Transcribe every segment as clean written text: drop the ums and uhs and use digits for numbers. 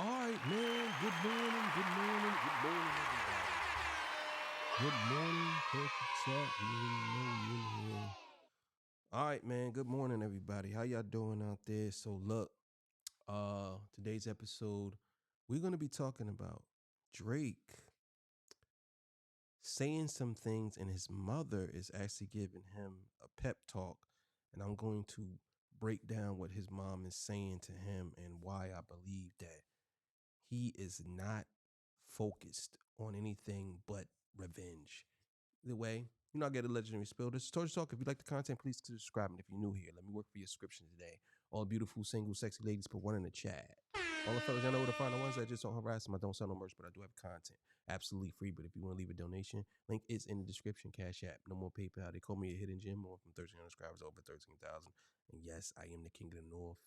All right, man. Good morning. Good morning. Good morning, everybody. Good morning. Perfect chat. You know you in here. All right, man. Good morning, everybody. How y'all doing out there? So look, today's episode, we're gonna be talking about Drake saying some things, and his mother is actually giving him a pep talk, and I'm going to break down what his mom is saying to him and why I believe that he is not focused on anything but revenge. Either way, I get a legendary spill. This is Torch Talk. If you like the content, please subscribe. And if you're new here, let me work for your subscription today. All beautiful, single, sexy ladies, put one in the chat. All the fellas, I know where to find the ones that just don't harass them. I don't sell no merch, but I do have content. Absolutely free. But if you want to leave a donation, link is in the description. Cash App. No more PayPal. They call me a hidden gem. More from 1,300 subscribers, over 13,000. And yes, I am the king of the north.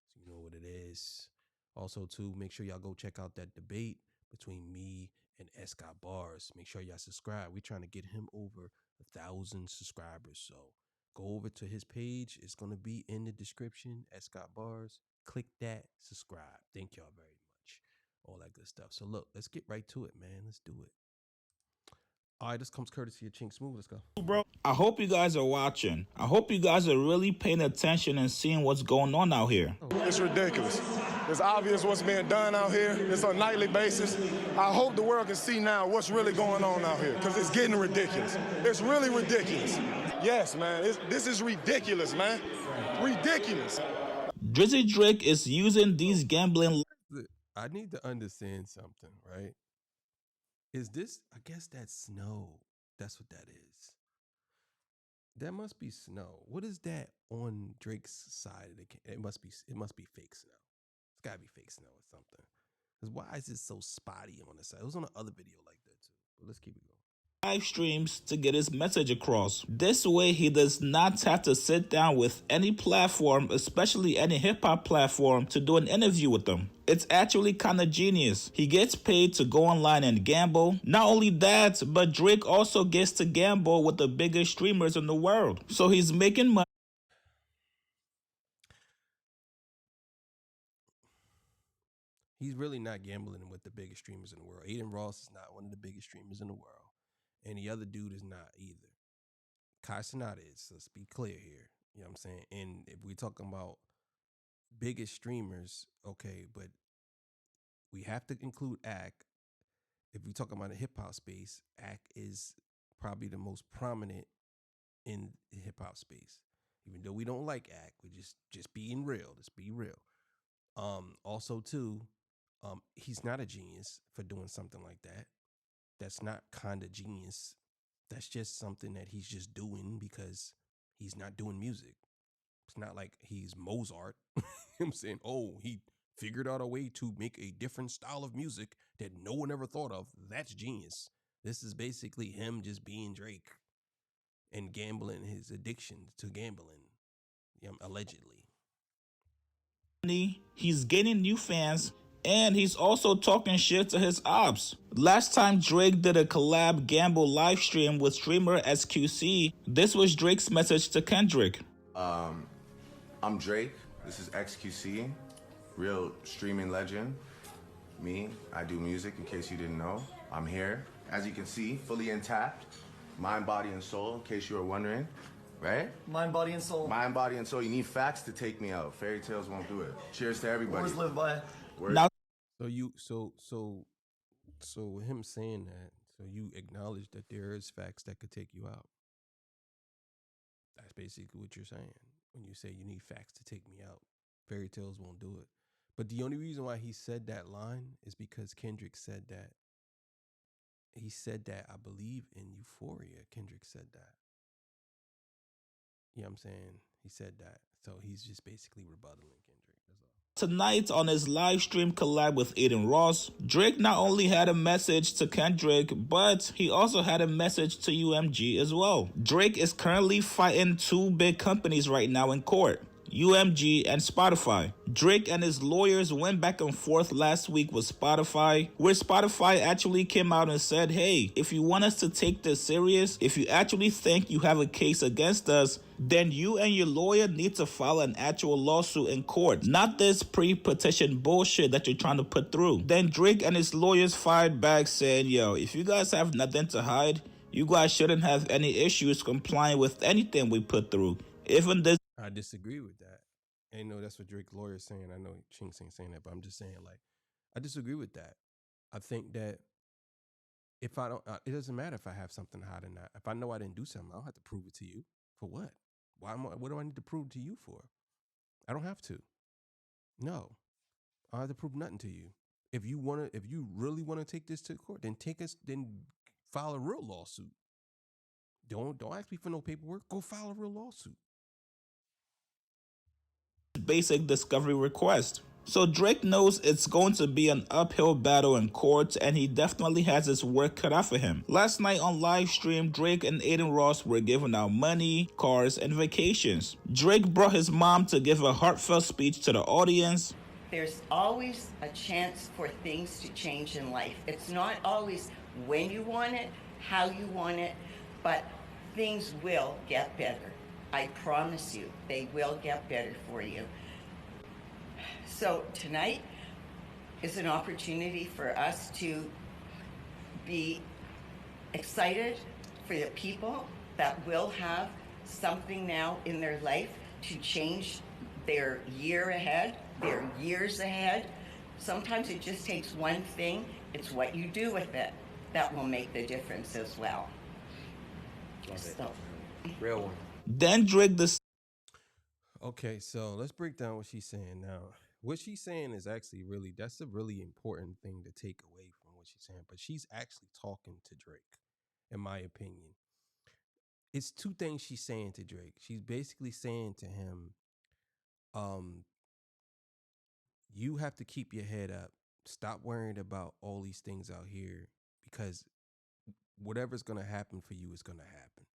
So you know what it is. Also, too, make sure y'all go check out that debate between me and Escott Bars. Make sure y'all subscribe. We're trying to get him over 1,000 subscribers. So go over to his page. It's going to be in the description. Escott Bars. Click that. Subscribe. Thank y'all very much. All that good stuff. So look, let's get right to it, man. Let's do it. All right, this comes courtesy of Chink Smooth. Let's go. Bro, I hope you guys are watching. I hope you guys are really paying attention and seeing what's going on out here. It's ridiculous. It's obvious what's being done out here. It's on a nightly basis. I hope the world can see now what's really going on out here, because it's getting ridiculous. It's really ridiculous. Yes, man. This is ridiculous, man. Ridiculous. Drizzy Drake is using these gambling. I need to understand something, right? Is this, I guess that's snow. That's what that is. That must be snow. What is that on Drake's side of the It must be fake snow. It's gotta be fake snow or something. Because why is it so spotty on the side? It was on the other video like that too. But let's keep it going. Live streams to get his message across. This way he does not have to sit down with any platform, especially any hip-hop platform, to do an interview with them. It's actually kind of genius. He gets paid to go online and gamble. Not only that, but Drake also gets to gamble with the biggest streamers in the world. So he's making money. He's really not gambling with the biggest streamers in the world. Aiden Ross is not one of the biggest streamers in the world. And the other dude is not either. Kai Cenat is. Let's be clear here. You know what I'm saying? And if we're talking about biggest streamers, okay, but we have to include Ack. If we're talking about the hip-hop space, Ack is probably the most prominent in the hip-hop space. Even though we don't like Ack, we just being real. Let's be real. Also, too, he's not a genius for doing something like that. That's not kind of genius. That's just something that he's just doing because he's not doing music. It's not like he's Mozart. I'm saying, oh, he figured out a way to make a different style of music that no one ever thought of. That's genius. This is basically him just being Drake and gambling, his addiction to gambling, allegedly. He's gaining new fans. And he's also talking shit to his ops. Last time Drake did a collab gamble live stream with streamer XQC, this was Drake's message to Kendrick. I'm Drake. This is XQC, real streaming legend. Me, I do music, in case you didn't know. I'm here, as you can see, fully intact. Mind, body, and soul, in case you were wondering. Right? Mind, body, and soul. Mind, body, and soul. You need facts to take me out. Fairy tales won't do it. Cheers to everybody. Always live by it. Now, So with him saying that, so you acknowledge that there is facts that could take you out. That's basically what you're saying when you say you need facts to take me out. Fairy tales won't do it. But the only reason why he said that line is because Kendrick said that. He said that, I believe, in Euphoria. Kendrick said that. You know what I'm saying? He said that. So he's just basically rebuttaling Kendrick. That's all. Tonight on his live stream collab with Aiden Ross, Drake not only had a message to Kendrick, but he also had a message to UMG as well. Drake is currently fighting two big companies right now in court. UMG, and Spotify. Drake and his lawyers went back and forth last week with Spotify, where Spotify actually came out and said, hey, if you want us to take this serious, if you actually think you have a case against us, then you and your lawyer need to file an actual lawsuit in court, not this pre-petition bullshit that you're trying to put through. Then Drake and his lawyers fired back saying, yo, if you guys have nothing to hide, you guys shouldn't have any issues complying with anything we put through. Even this. I disagree with that. And no, that's what Drake's lawyer is saying. I know Chinks ain't saying that, but I'm just saying, like, I disagree with that. I think that if I don't, it doesn't matter if I have something to hide or not. If I know I didn't do something, I don't have to prove it to you. For what? What do I need to prove to you for? I don't have to. No, I don't have to prove nothing to you. If you really want to take this to court, then file a real lawsuit. Don't ask me for no paperwork. Go file a real lawsuit. Basic discovery request. So Drake knows it's going to be an uphill battle in court, and he definitely has his work cut out for him. Last night on live stream, Drake and Aiden Ross were giving out money, cars, and vacations. Drake brought his mom to give a heartfelt speech to the audience. There's always a chance for things to change in life. It's not always when you want it, how you want it, but things will get better. I promise you, they will get better for you. So tonight is an opportunity for us to be excited for the people that will have something now in their life to change their year ahead, their years ahead. Sometimes it just takes one thing. It's what you do with it that will make the difference as well. So. Real one. Then Drake Okay, so let's break down what she's saying now. What she's saying is actually that's a really important thing to take away from what she's saying. But she's actually talking to Drake, in my opinion. It's two things she's saying to Drake. She's basically saying to him, you have to keep your head up. Stop worrying about all these things out here, because whatever's going to happen for you is going to happen.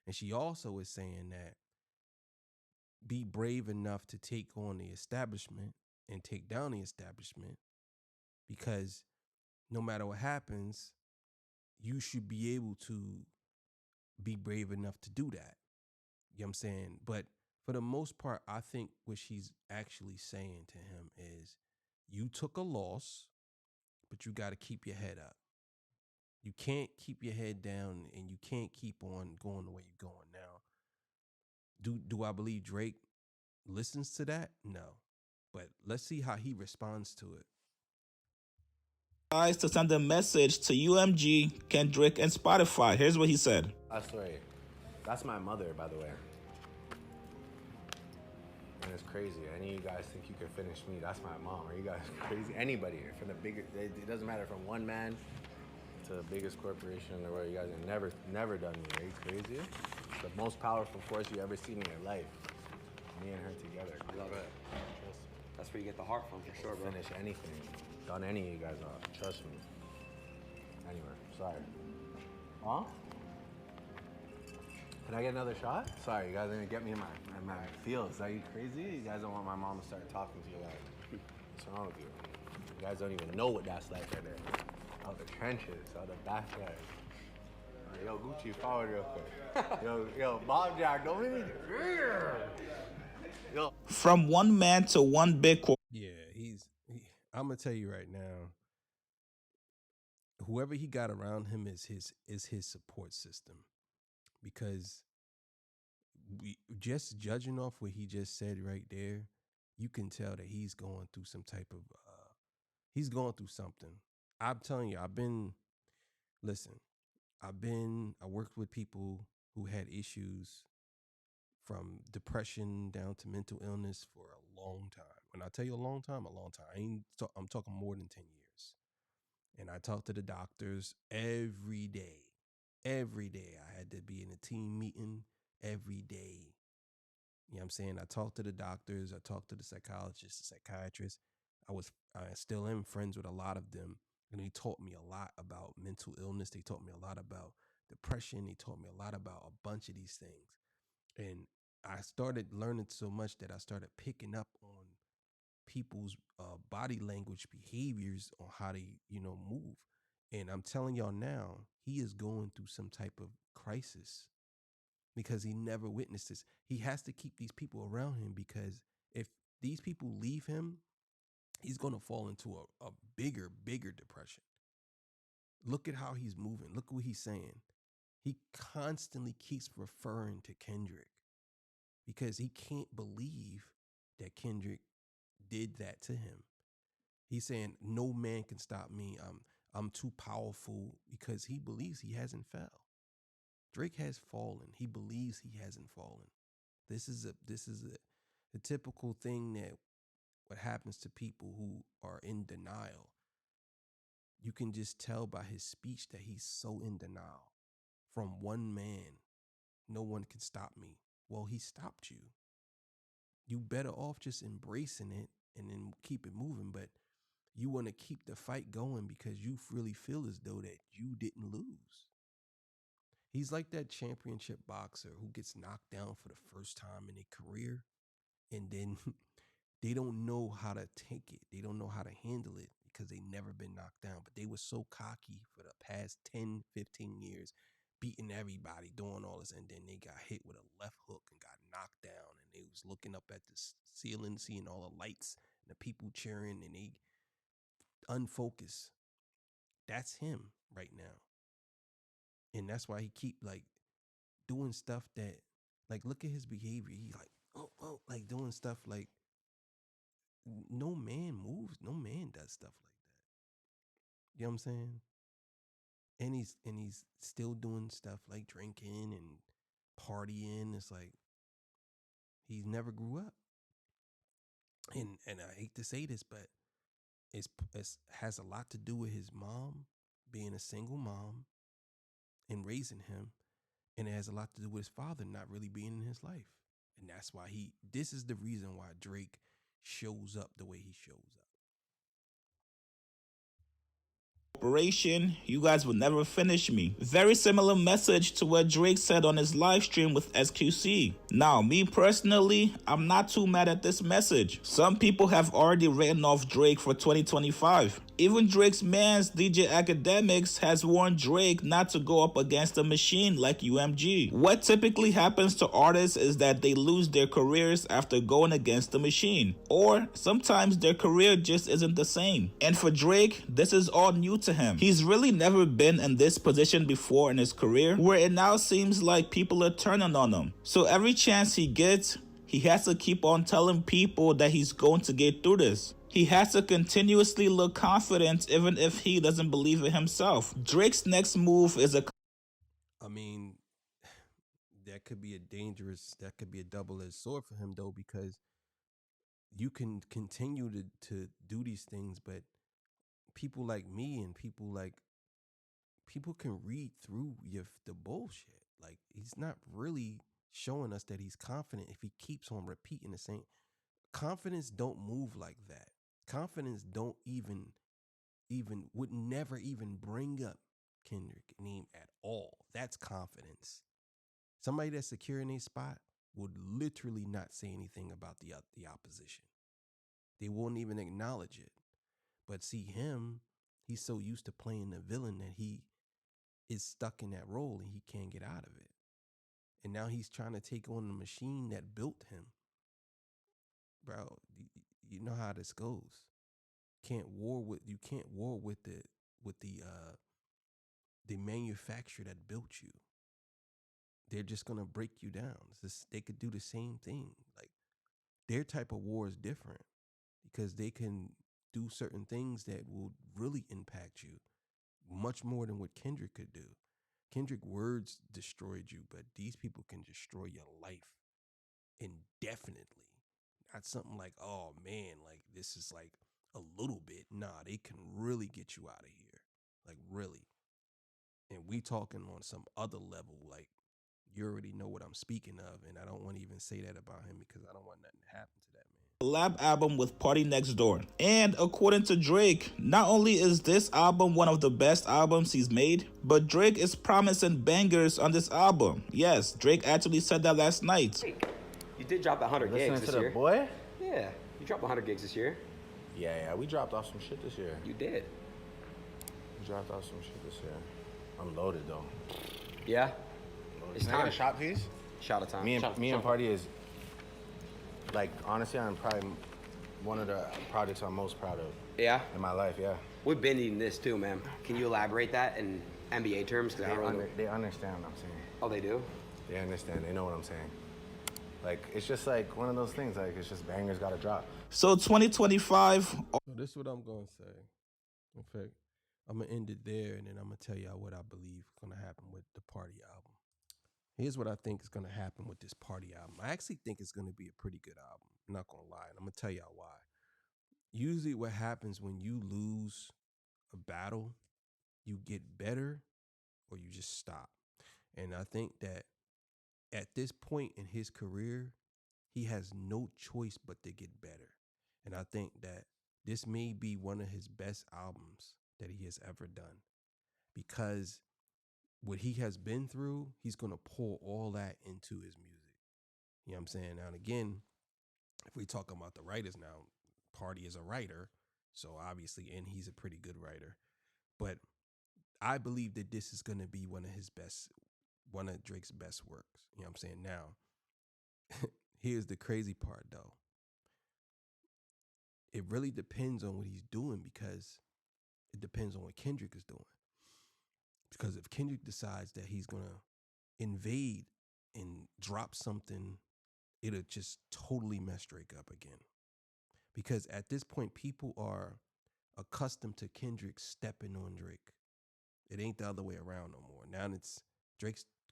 And she also is saying that be brave enough to take on the establishment and take down the establishment, because no matter what happens, you should be able to be brave enough to do that. You know what I'm saying? But for the most part, I think what she's actually saying to him is, you took a loss, but you got to keep your head up. You can't keep your head down, and you can't keep on going the way you're going now. Do I believe Drake listens to that? No. But let's see how he responds to it. Guys, to send a message to UMG, Kendrick, and Spotify. Here's what he said. That's right. That's my mother, by the way. And it's crazy. Any of you guys think you can finish me? That's my mom. Are you guys crazy? Anybody, from the bigger, it doesn't matter, from one man to the biggest corporation in the world. You guys have never done me. Are you crazy? The most powerful force you ever seen in your life. Me and her together. I love it. That's where you get the heart from, for sure, bro. Finish anything. Done any of you guys off. Trust me. Anyway, sorry. Huh? Can I get another shot? Sorry, you guys are gonna get me in my feels. Are you crazy? You guys don't want my mom to start talking to you like, what's wrong with you? You guys don't even know what that's like right there. Out the trenches, out the backyard. Yo, Gucci, forward real quick. Yo, Bob Jack, don't make me. Yo. From one man to one big Yeah, I'm gonna tell you right now, whoever he got around him is his support system, because just judging off what he just said right there, you can tell that he's going through some type of he's going through something. I'm telling you, I worked with people who had issues from depression down to mental illness for a long time. When I tell you a long time. I'm talking more than 10 years. And I talked to the doctors every day. Every day I had to be in a team meeting every day. You know what I'm saying? I talked to the doctors. I talked to the psychologists, the psychiatrists. I still am friends with a lot of them. And they taught me a lot about mental illness. They taught me a lot about depression. They taught me a lot about a bunch of these things. And I started learning so much that I started picking up on people's body language behaviors on how they, move. And I'm telling y'all now, he is going through some type of crisis because he never witnessed this. He has to keep these people around him because if these people leave him, he's going to fall into a bigger depression. Look at how he's moving. Look what he's saying. He constantly keeps referring to Kendrick because he can't believe that Kendrick did that to him. He's saying, no man can stop me. I'm too powerful because he believes he hasn't fell. Drake has fallen. He believes he hasn't fallen. This is the typical thing that what happens to people who are in denial. You can just tell by his speech that he's so in denial. From one man, no one can stop me. Well, he stopped you. You better off just embracing it and then keep it moving. But you want to keep the fight going because you really feel as though that you didn't lose. He's like that championship boxer who gets knocked down for the first time in their career, and then they don't know how to take it. They don't know how to handle it because they never been knocked down. But they were so cocky for the past 10, 15 years, beating everybody, doing all this, and then they got hit with a left hook and got knocked down, and they was looking up at the ceiling, seeing all the lights and the people cheering, and they unfocused. That's him right now. And that's why he keep like doing stuff that, like, look at his behavior. He like, oh, like doing stuff like no man moves. No man does stuff like that. You know what I'm saying? And he's still doing stuff like drinking and partying. It's like he's never grew up. And I hate to say this, but it has a lot to do with his mom being a single mom and raising him. And it has a lot to do with his father not really being in his life. And that's why this is the reason why Drake shows up the way he shows up. You guys will never finish me. Very similar message to what Drake said on his live stream with SQC. Now, me personally, I'm not too mad at this message. Some people have already written off Drake for 2025. Even Drake's man's DJ Academics has warned Drake not to go up against a machine like UMG. What typically happens to artists is that they lose their careers after going against the machine, or sometimes their career just isn't the same. And for Drake, this is all new to him. He's really never been in this position before in his career, where it now seems like people are turning on him. So every chance he gets, he has to keep on telling people that he's going to get through this. He has to continuously look confident even if he doesn't believe it himself. Drake's next move is that could be a double-edged sword for him though, because you can continue to do these things, but people like me and people can read through the bullshit. Like, he's not really showing us that he's confident if he keeps on repeating the same. Confidence don't move like that. Confidence don't would never even bring up Kendrick's name at all. That's confidence. Somebody that's secure in their spot would literally not say anything about the opposition. They won't even acknowledge it. But see him, he's so used to playing the villain that he is stuck in that role and he can't get out of it. And now he's trying to take on the machine that built him. Bro, you know how this goes. You can't war with the manufacturer that built you. They're just gonna break you down. They could do the same thing. Like, their type of war is different because they can do certain things that will really impact you much more than what Kendrick could do. Kendrick words destroyed you, but these people can destroy your life indefinitely. Not something like, oh man, like this is like a little bit. Nah, they can really get you out of here. Like, really. And we talking on some other level. Like, you already know what I'm speaking of, and I don't want to even say that about him because I don't want nothing to happen to that man. Collab album with Party Next Door. And according to Drake, not only is this album one of the best albums he's made, but Drake is promising bangers on this album. Yes, Drake actually said that last night. You did drop 100 gigs Listening this to the year. boy? Yeah, you dropped 100 gigs this year. Yeah, we dropped off some shit this year. You did. We dropped off some shit this year. I'm loaded though. Yeah. It's It's time. time. A shot, please. Shot of time. Me and Party is, like, honestly, I'm probably one of the projects I'm most proud of. Yeah. In my life, yeah. We've been eating this too, man. Can you elaborate that in NBA terms? They understand what I'm saying. Oh, they do? They understand. They know what I'm saying. Like, it's just like one of those things. Like, it's just bangers gotta drop. So 2025. So this is what I'm gonna say. In fact, I'm gonna end it there, and then I'm gonna tell y'all what I believe is gonna happen with the Party album. Here's what I think is gonna happen with this Party album. I actually think it's gonna be a pretty good album. I'm not gonna lie, and I'm gonna tell y'all why. Usually, what happens when you lose a battle, you get better, or you just stop. And I think that at this point in his career, he has no choice but to get better. And I think that this may be one of his best albums that he has ever done, because what he has been through, he's going to pour all that into his music. You know what I'm saying? Now, and again, if we talk about the writers now, Party is a writer, so obviously, and he's a pretty good writer. But I believe that this is going to be one of Drake's best works. You know what I'm saying? Now, here's the crazy part, though. It really depends on what he's doing, because it depends on what Kendrick is doing. Because if Kendrick decides that he's going to invade and drop something, it'll just totally mess Drake up again. Because at this point, people are accustomed to Kendrick stepping on Drake. It ain't the other way around no more. Now it's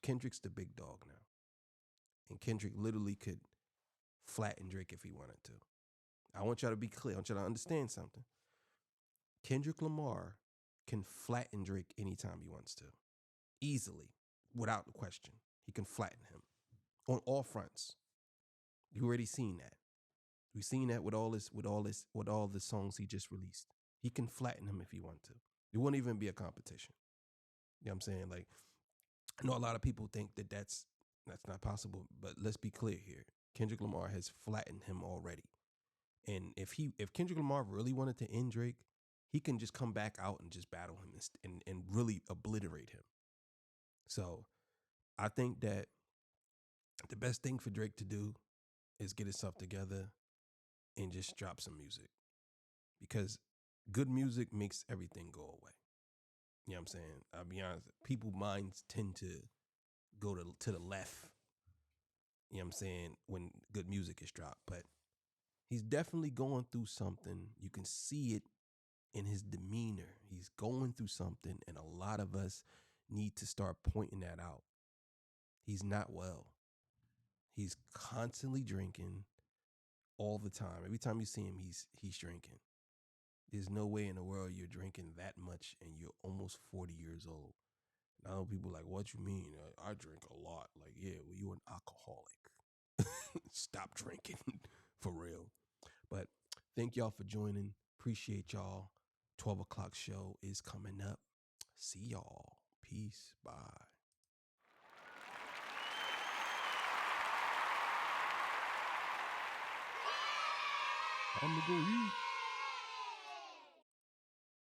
Kendrick's the big dog now. And Kendrick literally could flatten Drake if he wanted to. I want y'all to be clear. I want y'all to understand something. Kendrick Lamar can flatten Drake anytime he wants to. Easily, without question. He can flatten him on all fronts. You already seen that. We've seen that with all the songs he just released. He can flatten him if he wants to. It won't even be a competition. You know what I'm saying? Like, I know a lot of people think that that's not possible, but let's be clear here. Kendrick Lamar has flattened him already. And if Kendrick Lamar really wanted to end Drake, he can just come back out and just battle him and really obliterate him. So I think that the best thing for Drake to do is get himself together and just drop some music, because good music makes everything go away. You know what I'm saying? I'll be honest. People's minds tend to go to the left. You know what I'm saying? When good music is dropped, but he's definitely going through something. You can see it in his demeanor. He's going through something, and a lot of us need to start pointing that out. He's not well. He's constantly drinking all the time. Every time you see him, he's drinking. There's no way in the world you're drinking that much and you're almost 40 years old. Now people are like, what you mean? I drink a lot. Like, yeah, well, you're an alcoholic. Stop drinking for real. But thank y'all for joining. Appreciate y'all. 12 o'clock show is coming up. See y'all. Peace. Bye. I'm gonna go eat.